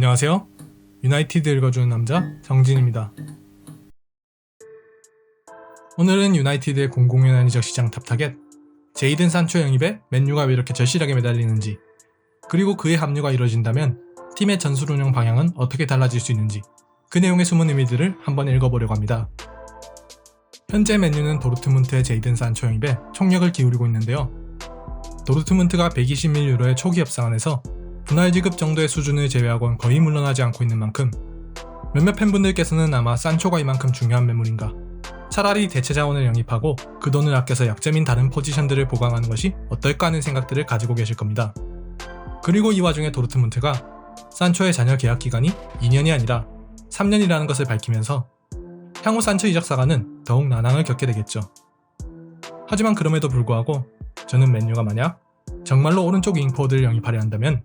안녕하세요. 유나이티드 읽어주는 남자 정진입니다. 오늘은 유나이티드의 공공연한이적 시장 탑타겟 제이든 산초 영입에 맨유가 왜 이렇게 절실하게 매달리는지, 그리고 그의 합류가 이뤄진다면 팀의 전술 운영 방향은 어떻게 달라질 수 있는지, 그 내용의 숨은 의미들을 한번 읽어보려고 합니다. 현재 맨유는 도르트문트의 제이든 산초 영입에 총력을 기울이고 있는데요. 도르트문트가 120만 유로의 초기 협상안에서 분할 지급 정도의 수준을 제외하고는 거의 물러나지 않고 있는 만큼 몇몇 팬분들께서는 아마 산초가 이만큼 중요한 매물인가, 차라리 대체 자원을 영입하고 그 돈을 아껴서 약점인 다른 포지션들을 보강하는 것이 어떨까 하는 생각들을 가지고 계실 겁니다. 그리고 이 와중에 도르트문트가 산초의 잔여 계약 기간이 2년이 아니라 3년이라는 것을 밝히면서 향후 산초 이적 사가는 더욱 난항을 겪게 되겠죠. 하지만 그럼에도 불구하고 저는 맨유가 만약 정말로 오른쪽 윙포드를 영입하려 한다면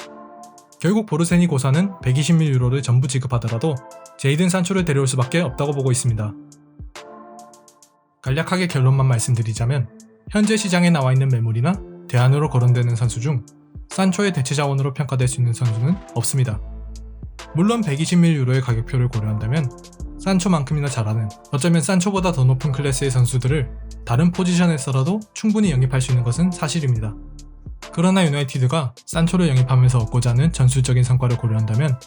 결국 보르세니 고사는 120만 유로를 전부 지급하더라도 제이든 산초를 데려올 수밖에 없다고 보고 있습니다. 간략하게 결론만 말씀드리자면 현재 시장에 나와 있는 매물이나 대안으로 거론되는 선수 중 산초의 대체 자원으로 평가될 수 있는 선수는 없습니다. 물론 120만 유로의 가격표를 고려한다면 산초만큼이나 잘하는, 어쩌면 산초보다 더 높은 클래스의 선수들을 다른 포지션에서라도 충분히 영입할 수 있는 것은 사실입니다. 그러나 유나이티드가 산초를 영입하면서 얻고자 하는 전술적인 성과를 고려한다면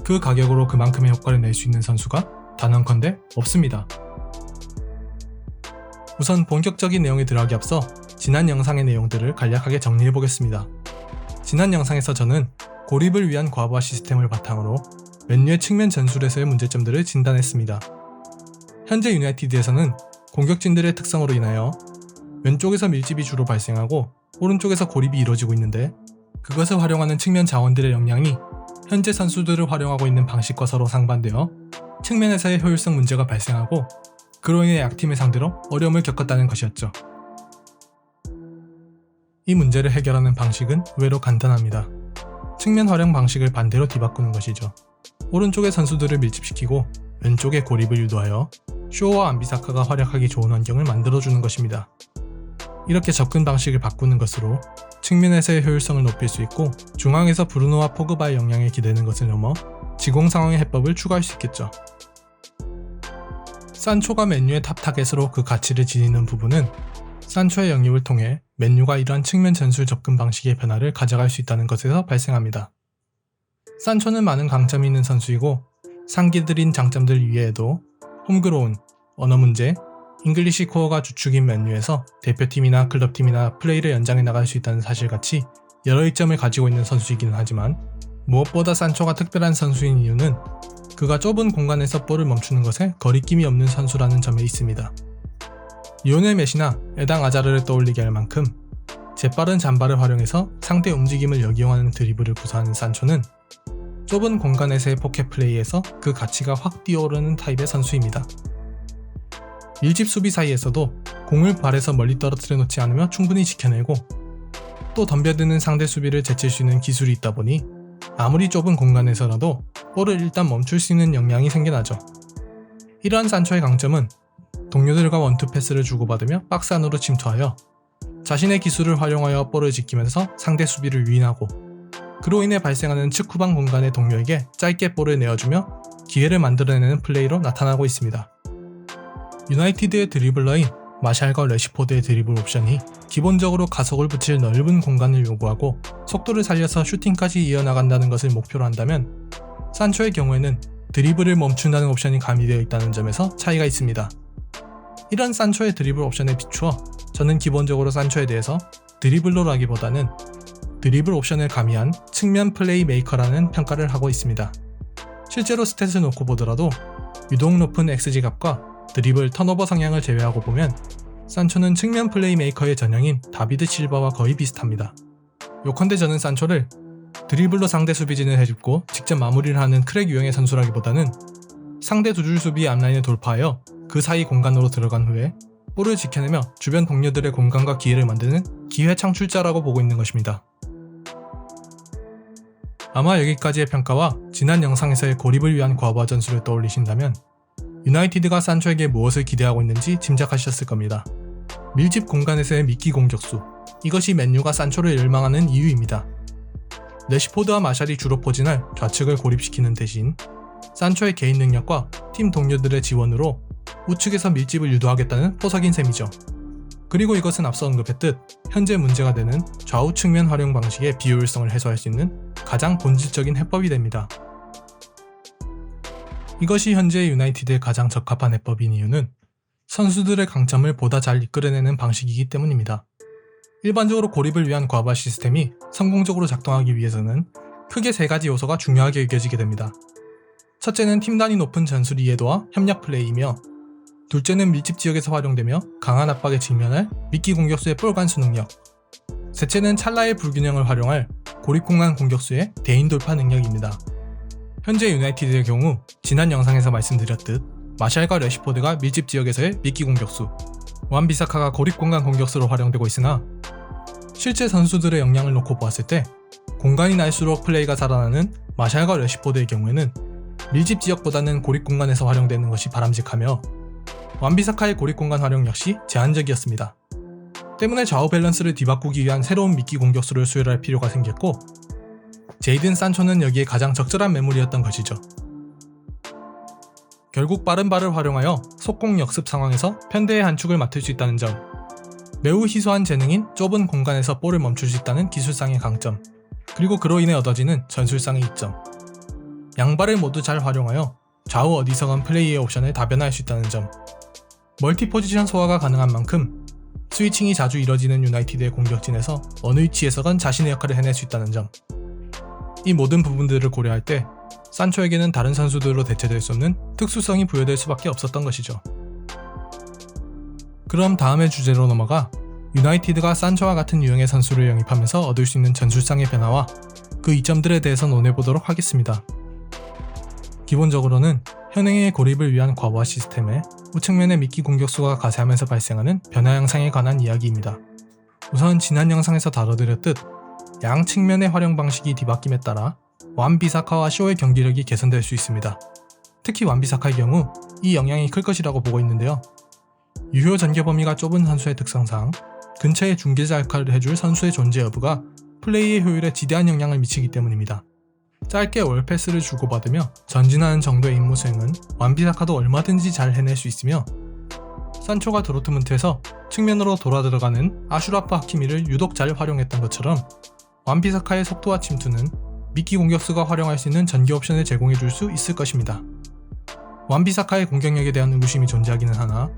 그 가격으로 그만큼의 효과를 낼 수 있는 선수가 단언컨대 없습니다. 우선 본격적인 내용에 들어가기 앞서 지난 영상의 내용들을 간략하게 정리해보겠습니다. 지난 영상에서 저는 고립을 위한 과부하 시스템을 바탕으로 맨유의 측면 전술에서의 문제점들을 진단했습니다. 현재 유나이티드에서는 공격진들의 특성으로 인하여 왼쪽에서 밀집이 주로 발생하고 오른쪽에서 고립이 이루어지고 있는데, 그것을 활용하는 측면 자원들의 역량이 현재 선수들을 활용하고 있는 방식과 서로 상반되어 측면에서의 효율성 문제가 발생하고 그로 인해 약팀을 상대로 어려움을 겪었다는 것이었죠. 이 문제를 해결하는 방식은 의외로 간단합니다. 측면 활용 방식을 반대로 뒤바꾸는 것이죠. 오른쪽의 선수들을 밀집시키고 왼쪽의 고립을 유도하여 쇼와 암비사카가 활약하기 좋은 환경을 만들어주는 것입니다. 이렇게 접근 방식을 바꾸는 것으로 측면에서의 효율성을 높일 수 있고 중앙에서 브루노와 포그바의 역량에 기대는 것을 넘어 지공 상황의 해법을 추가할 수 있겠죠. 산초가 맨유의 탑 타겟으로 그 가치를 지니는 부분은 산초의 영입을 통해 맨유가 이러한 측면 전술 접근 방식의 변화를 가져갈 수 있다는 것에서 발생합니다. 산초는 많은 강점이 있는 선수이고 상기들인 장점들 이외에도 홈그로운, 언어 문제, 잉글리시 코어가 주축인 맨유에서 대표팀이나 클럽팀이나 플레이를 연장해 나갈 수 있다는 사실같이 여러 이점을 가지고 있는 선수이기는 하지만 무엇보다 산초가 특별한 선수인 이유는 그가 좁은 공간에서 볼을 멈추는 것에 거리낌이 없는 선수라는 점에 있습니다. 리오넬 메시나 에당 아자르를 떠올리게 할 만큼 재빠른 잔발을 활용해서 상대 움직임을 역이용하는 드리블을 구사하는 산초는 좁은 공간에서의 포켓 플레이에서 그 가치가 확 뛰어오르는 타입의 선수입니다. 밀집 수비 사이에서도 공을 발에서 멀리 떨어뜨려 놓지 않으며 충분히 지켜내고 또 덤벼드는 상대 수비를 제칠 수 있는 기술이 있다 보니 아무리 좁은 공간에서라도 볼을 일단 멈출 수 있는 역량이 생겨나죠. 이러한 산초의 강점은 동료들과 원투 패스를 주고받으며 박스 안으로 침투하여 자신의 기술을 활용하여 볼을 지키면서 상대 수비를 유인하고 그로 인해 발생하는 측 후방 공간의 동료에게 짧게 볼을 내어주며 기회를 만들어내는 플레이로 나타나고 있습니다. 유나이티드의 드리블러인 마샬과 레시포드의 드리블 옵션이 기본적으로 가속을 붙일 넓은 공간을 요구하고 속도를 살려서 슈팅까지 이어나간다는 것을 목표로 한다면 산초의 경우에는 드리블을 멈춘다는 옵션이 가미되어 있다는 점에서 차이가 있습니다. 이런 산초의 드리블 옵션에 비추어 저는 기본적으로 산초에 대해서 드리블러라기보다는 드리블 옵션을 가미한 측면 플레이 메이커라는 평가를 하고 있습니다. 실제로 스탯을 놓고 보더라도 유독 높은 XG값과 드리블, 턴오버 성향을 제외하고 보면 산초는 측면 플레이메이커의 전형인 다비드 실바와 거의 비슷합니다. 요컨대 저는 산초를 드리블로 상대 수비진을 해집고 직접 마무리를 하는 크랙 유형의 선수라기보다는 상대 두 줄 수비 앞라인을 돌파하여 그 사이 공간으로 들어간 후에 볼을 지켜내며 주변 동료들의 공간과 기회를 만드는 기회 창출자라고 보고 있는 것입니다. 아마 여기까지의 평가와 지난 영상에서의 고립을 위한 과부하 전술을 떠올리신다면 유나이티드가 산초에게 무엇을 기대하고 있는지 짐작하셨을 겁니다. 밀집 공간에서의 미끼 공격수, 이것이 맨유가 산초를 열망하는 이유입니다. 래시포드와 마샬이 주로 포진할 좌측을 고립시키는 대신 산초의 개인 능력과 팀 동료들의 지원으로 우측에서 밀집을 유도하겠다는 포석인 셈이죠. 그리고 이것은 앞서 언급했듯 현재 문제가 되는 좌우 측면 활용 방식의 비효율성을 해소할 수 있는 가장 본질적인 해법이 됩니다. 이것이 현재 유나이티드에 가장 적합한 해법인 이유는 선수들의 강점을 보다 잘 이끌어내는 방식이기 때문입니다. 일반적으로 고립을 위한 과부하 시스템이 성공적으로 작동하기 위해서는 크게 세 가지 요소가 중요하게 여겨지게 됩니다. 첫째는 팀 단위 높은 전술 이해도와 협력 플레이이며, 둘째는 밀집 지역에서 활용되며 강한 압박에 직면할 미끼 공격수의 볼 관수 능력, 셋째는 찰나의 불균형을 활용할 고립 공간 공격수의 대인 돌파 능력입니다. 현재 유나이티드의 경우 지난 영상에서 말씀드렸듯 마샬과 래시포드가 밀집 지역에서의 미끼 공격수, 완비사카가 고립 공간 공격수로 활용되고 있으나 실제 선수들의 역량을 놓고 보았을 때 공간이 날수록 플레이가 살아나는 마샬과 래시포드의 경우에는 밀집 지역보다는 고립 공간에서 활용되는 것이 바람직하며, 완비사카의 고립 공간 활용 역시 제한적이었습니다. 때문에 좌우 밸런스를 뒤바꾸기 위한 새로운 미끼 공격수를 수혈할 필요가 생겼고, 제이든 산초는 여기에 가장 적절한 매물이었던 것이죠. 결국 빠른 발을 활용하여 속공 역습 상황에서 편대의 한 축을 맡을 수 있다는 점, 매우 희소한 재능인 좁은 공간에서 볼을 멈출 수 있다는 기술상의 강점, 그리고 그로 인해 얻어지는 전술상의 이점, 양발을 모두 잘 활용하여 좌우 어디서건 플레이의 옵션을 다변화할 수 있다는 점, 멀티 포지션 소화가 가능한 만큼 스위칭이 자주 이뤄지는 유나이티드의 공격진에서 어느 위치에서건 자신의 역할을 해낼 수 있다는 점, 이 모든 부분들을 고려할 때 산초에게는 다른 선수들로 대체될 수 없는 특수성이 부여될 수밖에 없었던 것이죠. 그럼 다음의 주제로 넘어가 유나이티드가 산초와 같은 유형의 선수를 영입하면서 얻을 수 있는 전술상의 변화와 그 이점들에 대해서 논해보도록 하겠습니다. 기본적으로는 현행의 고립을 위한 과부하 시스템에 우측면의 미끼 공격수가 가세하면서 발생하는 변화 양상에 관한 이야기입니다. 우선 지난 영상에서 다뤄드렸듯 양 측면의 활용 방식이 뒤바뀜에 따라 완비사카와 쇼의 경기력이 개선될 수 있습니다. 특히 완비사카의 경우 이 영향이 클 것이라고 보고 있는데요. 유효 전개 범위가 좁은 선수의 특성상 근처에 중계자 역할을 해줄 선수의 존재 여부가 플레이의 효율에 지대한 영향을 미치기 때문입니다. 짧게 월패스를 주고받으며 전진하는 정도의 임무 수행은 완비사카도 얼마든지 잘 해낼 수 있으며, 산초가 도르트문트에서 측면으로 돌아 들어가는 아슈라프 하키미를 유독 잘 활용했던 것처럼 완비사카의 속도와 침투는 미끼 공격수가 활용할 수 있는 전개 옵션을 제공해줄 수 있을 것입니다. 완비사카의 공격력에 대한 의구심이 존재하기는 하나,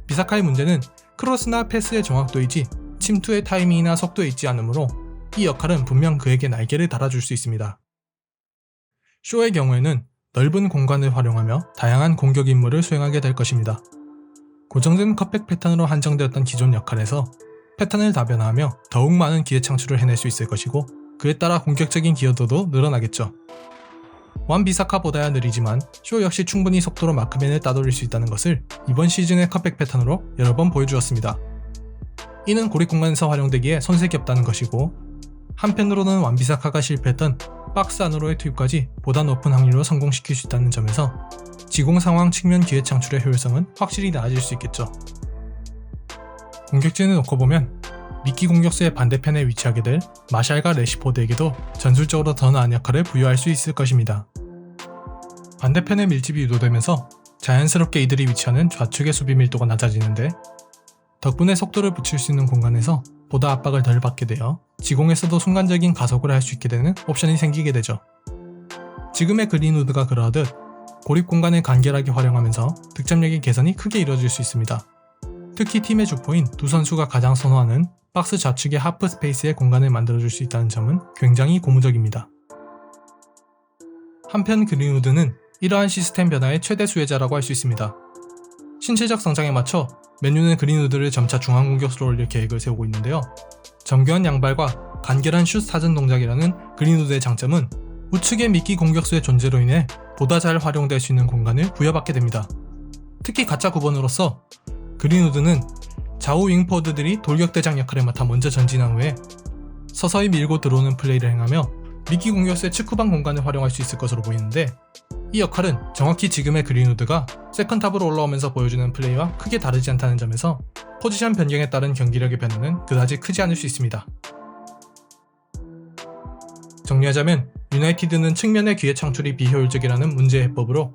비사카의 문제는 크로스나 패스의 정확도이지 침투의 타이밍이나 속도에 있지 않으므로 이 역할은 분명 그에게 날개를 달아줄 수 있습니다. 쇼의 경우에는 넓은 공간을 활용하며 다양한 공격 임무를 수행하게 될 것입니다. 고정된 컷백 패턴으로 한정되었던 기존 역할에서 패턴을 다변화하며 더욱 많은 기회 창출을 해낼 수 있을 것이고, 그에 따라 공격적인 기여도도 늘어나겠죠. 완비사카보다야 느리지만 쇼 역시 충분히 속도로 마크맨을 따돌릴 수 있다는 것을 이번 시즌의 컷백 패턴으로 여러 번 보여주었습니다. 이는 고립 공간에서 활용되기에 손색이 없다는 것이고, 한편으로는 완비사카가 실패했던 박스 안으로의 투입까지 보다 높은 확률로 성공시킬 수 있다는 점에서 지공 상황 측면 기회 창출의 효율성은 확실히 나아질 수 있겠죠. 공격진을 놓고 보면 미끼 공격수의 반대편에 위치하게 될 마샬과 래시포드에게도 전술적으로 더 나은 역할을 부여할 수 있을 것입니다. 반대편의 밀집이 유도되면서 자연스럽게 이들이 위치하는 좌측의 수비 밀도가 낮아지는데, 덕분에 속도를 붙일 수 있는 공간에서 보다 압박을 덜 받게 되어 지공에서도 순간적인 가속을 할 수 있게 되는 옵션이 생기게 되죠. 지금의 그린우드가 그러하듯 고립 공간을 간결하게 활용하면서 득점력의 개선이 크게 이루어질 수 있습니다. 특히 팀의 주포인 두 선수가 가장 선호하는 박스 좌측의 하프 스페이스의 공간을 만들어줄 수 있다는 점은 굉장히 고무적입니다. 한편 그린우드는 이러한 시스템 변화의 최대 수혜자라고 할 수 있습니다. 신체적 성장에 맞춰 맨유는 그린우드를 점차 중앙 공격수로 올릴 계획을 세우고 있는데요. 정교한 양발과 간결한 슛 사전 동작이라는 그린우드의 장점은 우측의 미끼 공격수의 존재로 인해 보다 잘 활용될 수 있는 공간을 부여받게 됩니다. 특히 가짜 9번으로서 그린우드는 좌우 윙포드들이 돌격대장 역할을 맡아 먼저 전진한 후에 서서히 밀고 들어오는 플레이를 행하며 미끼 공격수의 측후방 공간을 활용할 수 있을 것으로 보이는데, 이 역할은 정확히 지금의 그린우드가 세컨탑으로 올라오면서 보여주는 플레이와 크게 다르지 않다는 점에서 포지션 변경에 따른 경기력의 변화는 그다지 크지 않을 수 있습니다. 정리하자면 유나이티드는 측면의 기회 창출이 비효율적이라는 문제 해법으로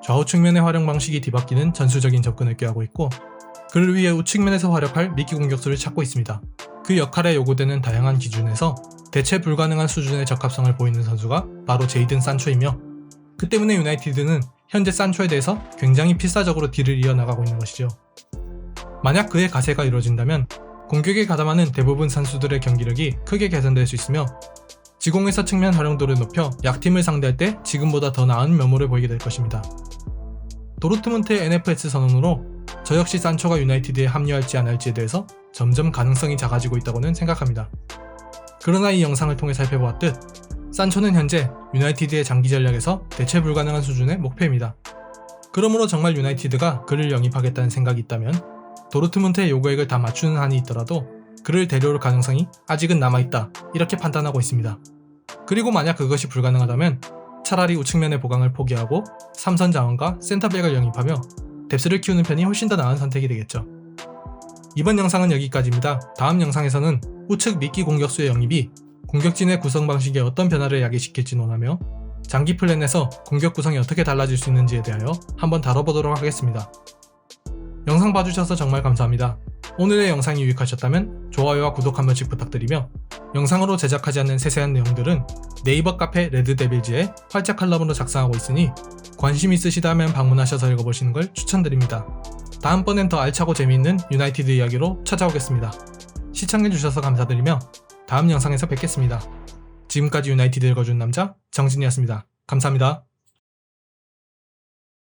좌우 측면의 활용 방식이 뒤바뀌는 전술적인 접근을 꾀하고 있고, 그를 위해 우측면에서 활약할 미끼 공격수를 찾고 있습니다. 그 역할에 요구되는 다양한 기준에서 대체 불가능한 수준의 적합성을 보이는 선수가 바로 제이든 산초이며, 그 때문에 유나이티드는 현재 산초에 대해서 굉장히 필사적으로 딜을 이어나가고 있는 것이죠. 만약 그의 가세가 이루어진다면 공격에 가담하는 대부분 선수들의 경기력이 크게 개선될 수 있으며, 지공에서 측면 활용도를 높여 약팀을 상대할 때 지금보다 더 나은 면모를 보이게 될 것입니다. 도르트문트의 NFS 선언으로 저 역시 산초가 유나이티드에 합류할지 안 할지에 대해서 점점 가능성이 작아지고 있다고는 생각합니다. 그러나 이 영상을 통해 살펴보았듯 산초는 현재 유나이티드의 장기 전략에서 대체 불가능한 수준의 목표입니다. 그러므로 정말 유나이티드가 그를 영입하겠다는 생각이 있다면 도르트문트의 요구액을 다 맞추는 한이 있더라도 그를 데려올 가능성이 아직은 남아있다, 이렇게 판단하고 있습니다. 그리고 만약 그것이 불가능하다면 차라리 우측면의 보강을 포기하고 삼선 자원과 센터백을 영입하며 뎁스를 키우는 편이 훨씬 더 나은 선택이 되겠죠. 이번 영상은 여기까지입니다. 다음 영상에서는 우측 미끼 공격수의 영입이 공격진의 구성 방식에 어떤 변화를 야기시킬지 논하며 장기 플랜에서 공격 구성이 어떻게 달라질 수 있는지에 대하여 한번 다뤄보도록 하겠습니다. 영상 봐주셔서 정말 감사합니다. 오늘의 영상이 유익하셨다면 좋아요와 구독 한 번씩 부탁드리며, 영상으로 제작하지 않는 세세한 내용들은 네이버 카페 레드데빌즈의 활짝 칼럼으로 작성하고 있으니 관심 있으시다면 방문하셔서 읽어보시는 걸 추천드립니다. 다음번엔 더 알차고 재미있는 유나이티드 이야기로 찾아오겠습니다. 시청해주셔서 감사드리며 다음 영상에서 뵙겠습니다. 지금까지 유나이티드 읽어준 남자 정진이었습니다. 감사합니다.